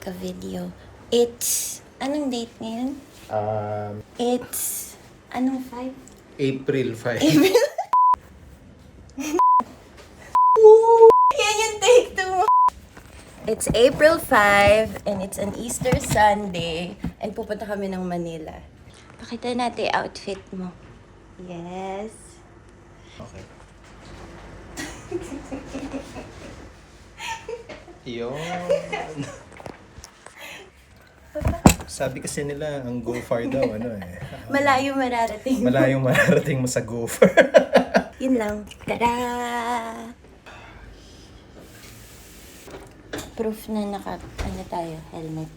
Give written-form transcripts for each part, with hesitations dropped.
make a video. It's, anong date ngayon? It's, anong 5? April 5. April? Yan yung take 2 mo. It's April 5 and it's an Easter Sunday and pupunta kami ng Manila. Pakita natin yung outfit mo. Yes. Okay. Yun. Sabi kasi nila, ang gopher daw, Malayo mararating. malayong mararating mo sa gopher. Yun lang. Tada! Proof na tayo, helmet.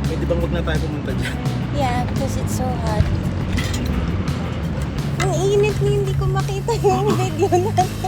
Pwede bang huwag na tayo pumunta dyan? Yeah, because it's so hot. Ang init na hindi ko makita yung video natin.